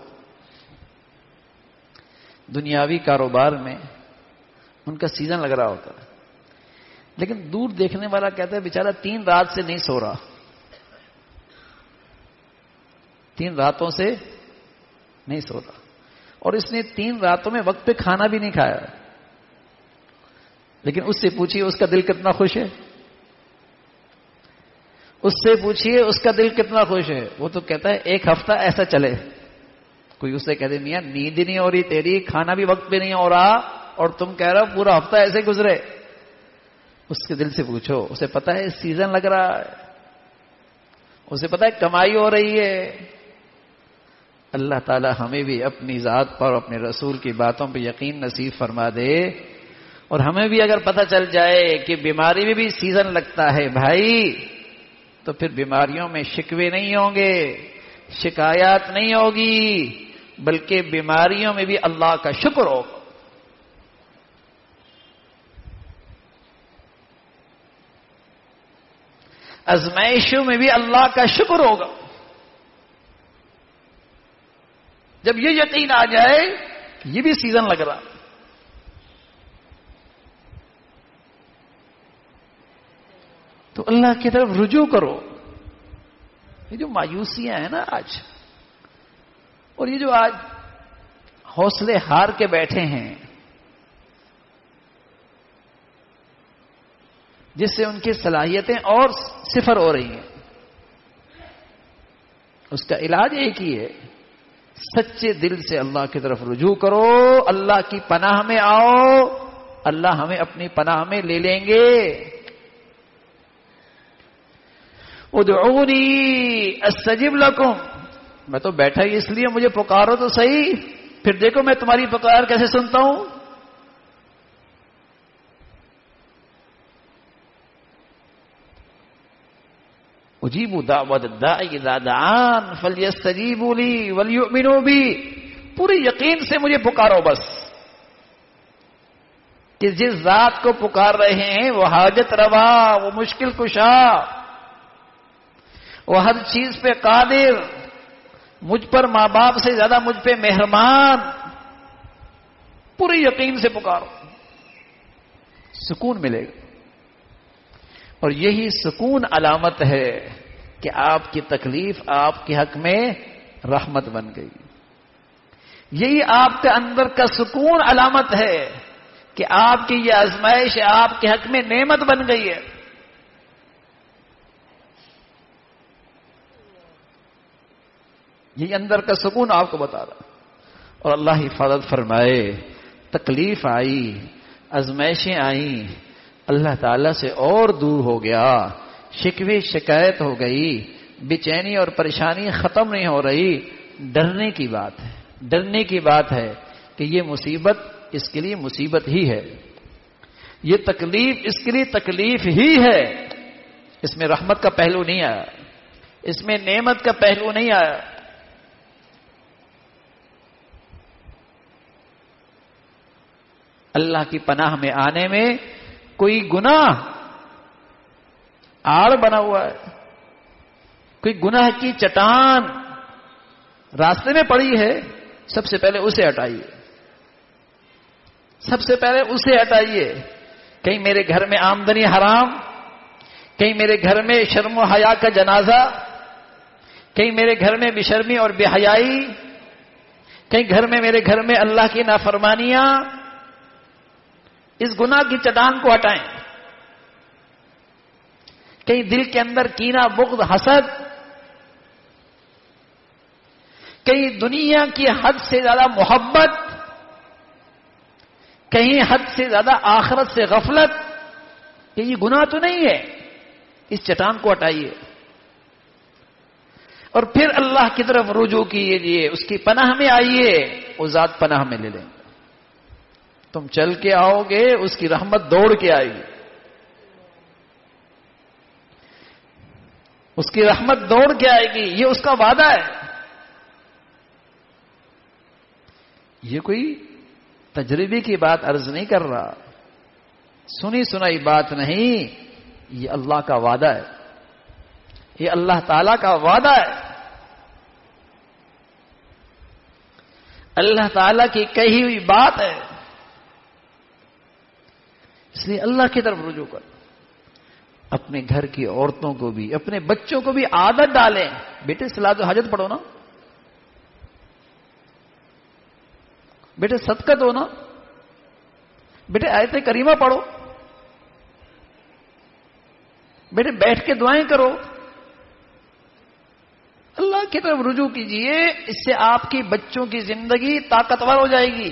دنیاوی کاروبار میں ان کا سیزن لگ رہا ہوتا ہے, لیکن دور دیکھنے والا کہتا ہے بیچارہ 3 رات سے نہیں سو رہا, 3 راتوں سے نہیں سو رہا, اور اس نے 3 راتوں میں وقت پہ کھانا بھی نہیں کھایا. لیکن اس سے پوچھیے اس کا دل کتنا خوش ہے, اس سے پوچھیے اس کا دل کتنا خوش ہے. وہ تو کہتا ہے 1 ہفتہ ایسا چلے. کوئی اسے کہتے میاں نیند ہی نہیں ہو رہی تیری, کھانا بھی وقت پہ نہیں ہو رہا, اور تم کہہ رہے ہو پورا ہفتہ ایسے گزرے. اس کے دل سے پوچھو, اسے پتا ہے سیزن لگ رہا ہے, اسے پتا ہے کمائی ہو رہی ہے. اللہ تعالی ہمیں بھی اپنی ذات پر, اپنے رسول کی باتوں پہ یقین نصیب فرما دے. اور ہمیں بھی اگر پتہ چل جائے کہ بیماری میں بھی سیزن لگتا ہے بھائی, تو پھر بیماریوں میں شکوے نہیں ہوں گے, شکایات نہیں ہوگی, بلکہ بیماریوں میں بھی اللہ کا شکر ہوگا. آزمائشوں میں بھی اللہ کا شکر ہوگا. جب یہ یقین آ جائے یہ بھی سیزن لگ رہا, تو اللہ کی طرف رجوع کرو. یہ جو مایوسیاں ہیں نا آج، اور یہ جو آج حوصلے ہار کے بیٹھے ہیں، جس سے ان کی صلاحیتیں اور صفر ہو رہی ہیں، اس کا علاج ایک ہی ہے، سچے دل سے اللہ کی طرف رجوع کرو، اللہ کی پناہ میں آؤ، اللہ ہمیں اپنی پناہ میں لے لیں گے. ادعونی استجب لکم، میں تو بیٹھا ہی اس لیے، مجھے پکارو تو صحیح، پھر دیکھو میں تمہاری پکار کیسے سنتا ہوں. اجیب دعوت الداعی اذا دعان فلیستجیبوا لی ولیؤمنوا بی، پورے یقین سے مجھے پکارو بس، کہ جس ذات کو پکار رہے ہیں وہ حاجت روا، وہ مشکل کشا، وہ ہر چیز پہ قادر، مجھ پر ماں باپ سے زیادہ مجھ پہ مہربان، پورے یقین سے پکارو، سکون ملے گا. اور یہی سکون علامت ہے کہ آپ کی تکلیف آپ کے حق میں رحمت بن گئی. یہی آپ کے اندر کا سکون علامت ہے کہ آپ کی یہ آزمائش آپ کے حق میں نعمت بن گئی ہے. یہ اندر کا سکون آپ کو بتا رہا. اور اللہ حفاظت فرمائے، تکلیف آئی، آزمائشیں آئیں، اللہ تعالیٰ سے اور دور ہو گیا، شکوے شکایت ہو گئی، بے چینی اور پریشانی ختم نہیں ہو رہی. ڈرنے کی بات ہے، ڈرنے کی بات ہے کہ یہ مصیبت اس کے لیے مصیبت ہی ہے، یہ تکلیف اس کے لیے تکلیف ہی ہے، اس میں رحمت کا پہلو نہیں آیا، اس میں نعمت کا پہلو نہیں آیا. اللہ کی پناہ میں آنے میں کوئی گناہ آڑ بنا ہوا ہے، کوئی گناہ کی چٹان راستے میں پڑی ہے، سب سے پہلے اسے ہٹائیے، سب سے پہلے اسے ہٹائیے. کہیں میرے گھر میں آمدنی حرام، کہیں میرے گھر میں شرم و حیا کا جنازہ، کہیں میرے گھر میں بے شرمی اور بے حیائی، کہیں میرے گھر میں اللہ کی نافرمانیاں. اس گناہ کی چٹان کو ہٹائیں. کہیں دل کے اندر کینہ، بغض، حسد، کہیں دنیا کی حد سے زیادہ محبت، کہیں حد سے زیادہ آخرت سے غفلت، کہ یہ گناہ تو نہیں ہے. اس چٹان کو ہٹائیے اور پھر اللہ کی طرف رجوع کیجیے، اس کی پناہ میں آئیے، وہ ذات پناہ میں لے لیں. تم چل کے آؤ گے، اس کی رحمت دوڑ کے آئے گی، اس کی رحمت دوڑ کے آئے گی، یہ اس کا وعدہ ہے. یہ کوئی تجربے کی بات عرض نہیں کر رہا، سنی سنائی بات نہیں، یہ اللہ کا وعدہ ہے، یہ اللہ تعالی کا وعدہ ہے، اللہ تعالی کی کہی ہوئی بات ہے. اس لیے اللہ کی طرف رجوع کر. اپنے گھر کی عورتوں کو بھی، اپنے بچوں کو بھی عادت ڈالیں، بیٹے صلاۃ الحاجت پڑھو نا، بیٹے صدقہ دو نا، بیٹے آیت کریمہ پڑھو، بیٹے بیٹھ کے دعائیں کرو. اللہ کی طرف رجوع کیجئے، اس سے آپ کی بچوں کی زندگی طاقتور ہو جائے گی.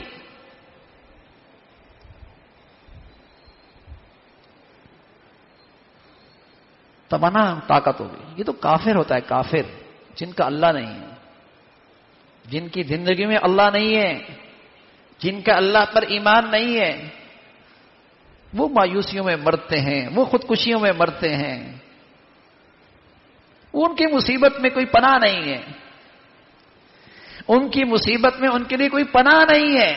تمنا طاقت ہوگی. یہ تو کافر ہوتا ہے، کافر جن کا اللہ نہیں ہے، جن کی زندگی میں اللہ نہیں ہے، جن کا اللہ پر ایمان نہیں ہے، وہ مایوسیوں میں مرتے ہیں، وہ خودکشیوں میں مرتے ہیں، ان کی مصیبت میں کوئی پناہ نہیں ہے، ان کی مصیبت میں ان کے لیے کوئی پناہ نہیں ہے.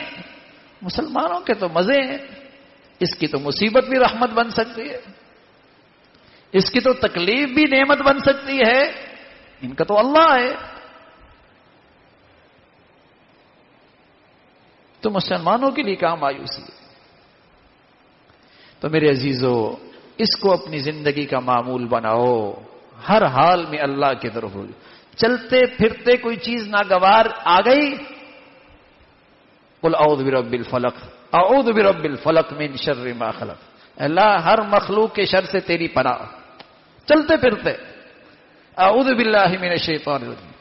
مسلمانوں کے تو مزے ہیں، اس کی تو مصیبت بھی رحمت بن سکتی ہے، اس کی تو تکلیف بھی نعمت بن سکتی ہے، ان کا تو اللہ ہے. تو مسلمانوں کے لیے کہاں مایوسی ہے. تو میرے عزیزو، اس کو اپنی زندگی کا معمول بناؤ، ہر حال میں اللہ کی طرف رجوع۔ چلتے پھرتے کوئی چیز ناگوار آ گئی، قل اعوذ برب الفلق، اعوذ برب الفلق من شر ما خلق، اللہ ہر مخلوق کے شر سے تیری پناہ، چلتے پھرتے اعوذ باللہ من الشیطان الرجیم۔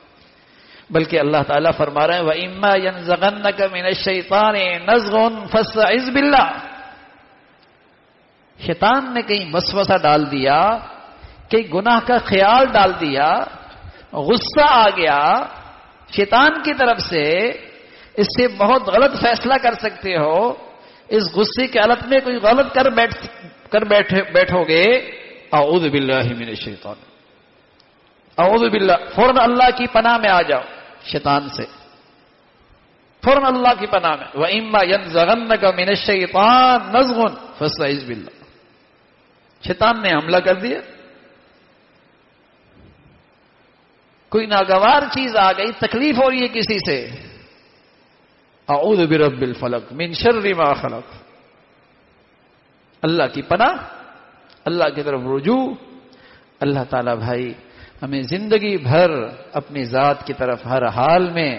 بلکہ اللہ تعالیٰ فرما رہے ہیں وَإِمَّا يَنزَغَنَّكَ مِنَ الشَّيْطَانِ نَزْغٌ فَاسْتَعِذْ بِاللَّهِ، شیطان نے کہیں وسوسہ ڈال دیا، کہیں گناہ کا خیال ڈال دیا، غصہ آ گیا شیطان کی طرف سے، اس سے بہت غلط فیصلہ کر سکتے ہو، اس غصے کے حالت میں کوئی غلط کر بیٹھو گے، اعوذ باللہ من الشیطان، اعوذ باللہ، فوراً اللہ کی پناہ میں آ جاؤ شیطان سے، فوراً اللہ کی پناہ میں۔ وَإِمَّا يَنزَغَنَّكَ مِنَ الشَّيْطَانِ نَزْغٌ فَاسْتَعِذْ بِاللَّهِ، شیطان نے حملہ کر دیا، کوئی ناگوار چیز آ گئی، تکلیف ہو رہی ہے کسی سے، اعوذ برب الفلق من شر ما خلق، اللہ کی پناہ، اللہ کی طرف رجوع۔ اللہ تعالیٰ بھائی ہمیں زندگی بھر اپنی ذات کی طرف ہر حال میں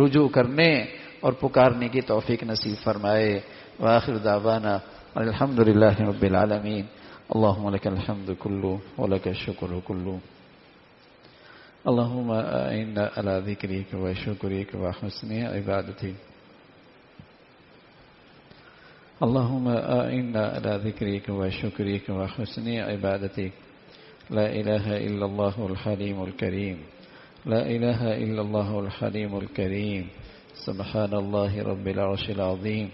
رجوع کرنے اور پکارنے کی توفیق نصیب فرمائے۔ وآخر دعوانا الحمد للہ رب العالمین، اللہم لک الحمد کلو ولک الشکر کلو، اللہم اعنا علی ذکرک و شکرک و حسن عبادتک، اللہم اعنا علی ذکرک و شکرک و حسن عبادتک، لا الہ الا اللہ الحلیم الکریم، لا الہ الا اللہ الحلیم الکریم، سبحان اللہ رب العرش العظیم،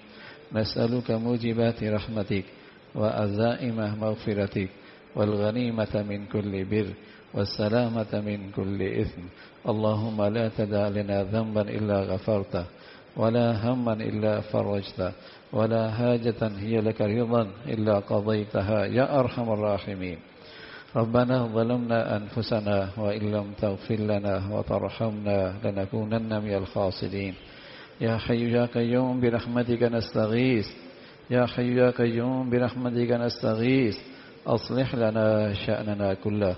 نسألک موجبات رحمتک وعزائم مغفرتک والغنیمة من كل بر والسلامة من كل إثم، اللهم لا تدع لنا ذنبا إلا غفرته ولا هما إلا فرجته ولا حاجة هي لك رضا إلا قضيتها يا أرحم الراحمين، ربنا ظلمنا أنفسنا وإن لم تغفر لنا وترحمنا لنكونن من الخاسرين، يا حي يا قيوم برحمتك نستغيث، يا حي يا قيوم برحمتك نستغيث، أصلح لنا شأننا كله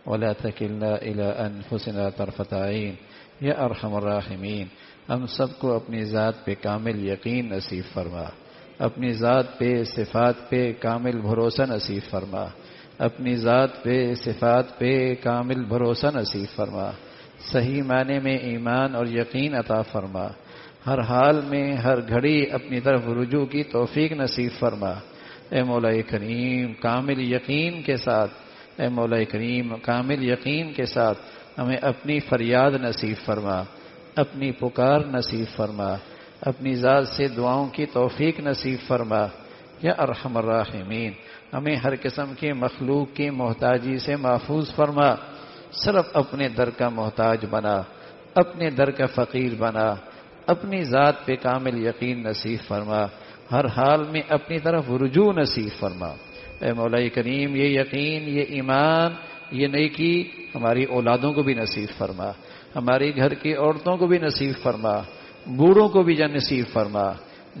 ولا تكلنا إلى أنفسنا طرفة عين یا ارحم الراحمین۔ ہم سب کو اپنی ذات پہ کامل یقین نصیب فرما، اپنی ذات پہ صفات پہ کامل بھروسہ نصیب فرما، اپنی ذات پہ صفات پہ کامل بھروسہ نصیب فرما، صحیح معنی میں ایمان اور یقین عطا فرما، ہر حال میں ہر گھڑی اپنی طرف رجوع کی توفیق نصیب فرما۔ اے مولا کریم کامل یقین کے ساتھ، اے مولا کریم کامل یقین کے ساتھ ہمیں اپنی فریاد نصیب فرما، اپنی پکار نصیب فرما، اپنی ذات سے دعاؤں کی توفیق نصیب فرما یا ارحم الراحمین۔ ہمیں ہر قسم کے مخلوق کی محتاجی سے محفوظ فرما، صرف اپنے در کا محتاج بنا، اپنے در کا فقیر بنا، اپنی ذات پہ کامل یقین نصیب فرما، ہر حال میں اپنی طرف رجوع نصیب فرما۔ اے مولا کریم یہ یقین، یہ ایمان، یہ نیکی ہماری اولادوں کو بھی نصیب فرما، ہماری گھر کی عورتوں کو بھی نصیب فرما، بوڑھوں کو بھی نصیب فرما،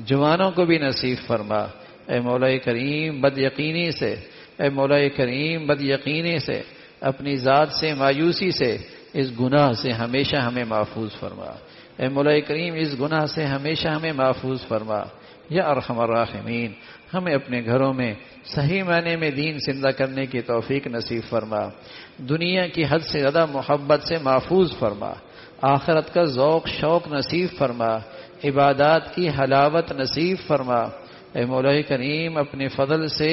جوانوں کو بھی نصیب فرما۔ اے مولا کریم بد یقینی سے، اے مولا کریم بد یقینی سے، اپنی ذات سے مایوسی سے، اس گناہ سے ہمیشہ ہمیں محفوظ فرما۔ اے مولا کریم اس گناہ سے ہمیشہ ہمیں محفوظ فرما یا ارحم الراحمین۔ ہمیں اپنے گھروں میں صحیح معنی میں دین زندہ کرنے کی توفیق نصیب فرما، دنیا کی حد سے زیادہ محبت سے محفوظ فرما، آخرت کا ذوق شوق نصیب فرما، عبادات کی حلاوت نصیب فرما۔ اے مولا کریم اپنے فضل سے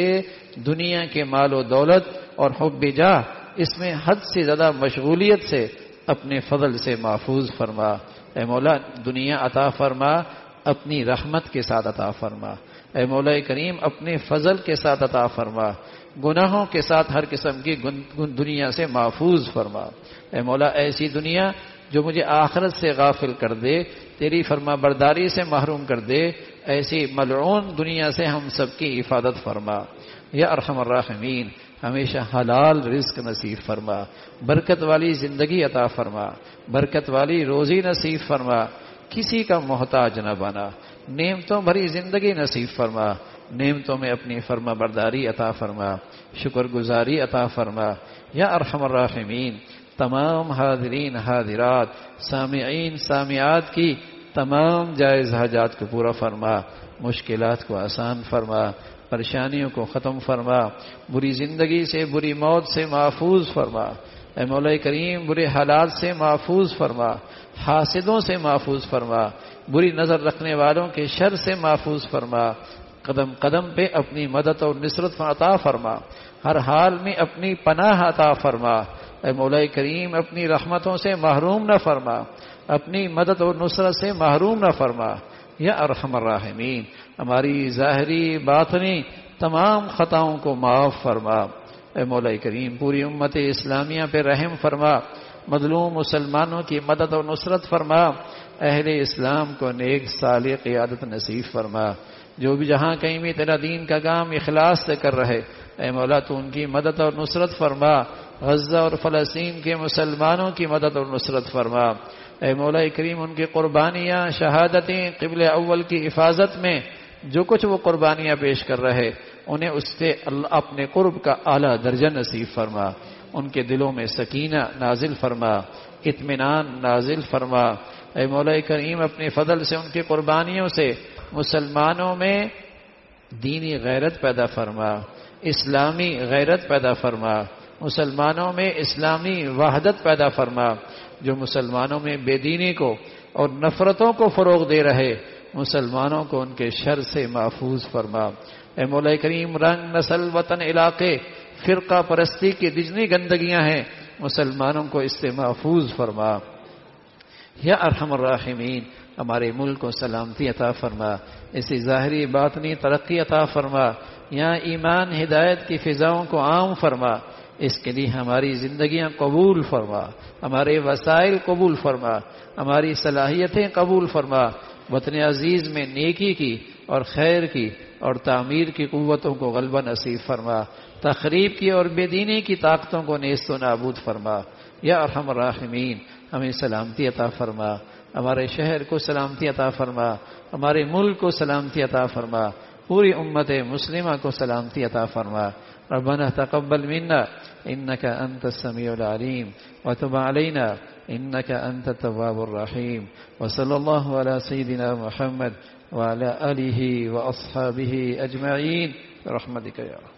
دنیا کے مال و دولت اور حب جاہ، اس میں حد سے زیادہ مشغولیت سے اپنے فضل سے محفوظ فرما۔ اے مولا دنیا عطا فرما، اپنی رحمت کے ساتھ عطا فرما۔ اے مولا کریم اپنے فضل کے ساتھ عطا فرما، گناہوں کے ساتھ ہر قسم کی دنیا سے محفوظ فرما۔ اے مولا ایسی دنیا جو مجھے آخرت سے غافل کر دے، تیری فرما برداری سے محروم کر دے، ایسی ملعون دنیا سے ہم سب کی حفاظت فرما یا ارحم الراحمین۔ ہمیشہ حلال رزق نصیب فرما، برکت والی زندگی عطا فرما، برکت والی روزی نصیب فرما، کسی کا محتاج نہ بنا، نعمتوں بھری زندگی نصیب فرما، نعمتوں میں اپنی فرما برداری عطا فرما، شکر گزاری عطا فرما یا ارحم الراحمین۔ تمام حاضرین حاضرات، سامعین سامعات کی تمام جائز حاجات کو پورا فرما، مشکلات کو آسان فرما، پریشانیوں کو ختم فرما، بری زندگی سے بری موت سے محفوظ فرما، اے مولا کریم برے حالات سے محفوظ فرما، حاسدوں سے محفوظ فرما، بری نظر رکھنے والوں کے شر سے محفوظ فرما، قدم قدم پہ اپنی مدد اور نصرت عطا فرما، ہر حال میں اپنی پناہ عطا فرما، اے مولا کریم اپنی رحمتوں سے محروم نہ فرما، اپنی مدد اور نصرت سے محروم نہ فرما یا ارحم الراحمین۔ ہماری ظاہری باطنی تمام خطاؤں کو معاف فرما، اے مولا کریم پوری امت اسلامیہ پہ رحم فرما، مظلوم مسلمانوں کی مدد اور نصرت فرما، اہل اسلام کو نیک صالح قیادت نصیب فرما، جو بھی جہاں کہیں بھی تیرا دین کا کام اخلاص سے کر رہے، اے مولا تو ان کی مدد اور نصرت فرما، غزہ اور فلسطین کے مسلمانوں کی مدد اور نصرت فرما، اے مولا کریم ان کی قربانیاں شہادتیں قبل اول کی حفاظت میں جو کچھ وہ قربانیاں پیش کر رہے انہیں اس سے اللہ اپنے قرب کا اعلیٰ درجہ نصیب فرما، ان کے دلوں میں سکینہ نازل فرما، اطمینان نازل فرما، اے مولا کریم اپنے فضل سے ان کی قربانیوں سے مسلمانوں میں دینی غیرت پیدا فرما، اسلامی غیرت پیدا فرما، مسلمانوں میں اسلامی وحدت پیدا فرما، جو مسلمانوں میں بے دینی کو اور نفرتوں کو فروغ دے رہے مسلمانوں کو ان کے شر سے محفوظ فرما، اے مولا کریم رنگ نسل وطن علاقے فرقہ پرستی کی جتنی گندگیاں ہیں مسلمانوں کو اس سے محفوظ فرما یا ارحم الراحمین۔ ہمارے ملک کو سلامتی عطا فرما، اسی ظاہری باطنی ترقی عطا فرما، یہاں ایمان ہدایت کی فضاؤں کو عام فرما، اس کے لیے ہماری زندگیاں قبول فرما، ہمارے وسائل قبول فرما، ہماری صلاحیتیں قبول فرما، وطن عزیز میں نیکی کی اور خیر کی اور تعمیر کی قوتوں کو غلبہ نصیب فرما، تخریب کی اور بے دینی کی طاقتوں کو نیست و نابود فرما یا ارحم الراحمین۔ ہمیں سلامتی عطا فرما، ہمارے شہر کو سلامتی عطا فرما، ہمارے ملک کو سلامتی عطا فرما، پوری امت مسلمہ کو سلامتی عطا فرما۔ ربنا تقبل منا انك انت السميع العليم وتب علينا انك انت التواب الرحيم، وصلى الله على سيدنا محمد وعلى آله واصحابه اجمعين برحمتك يا رب۔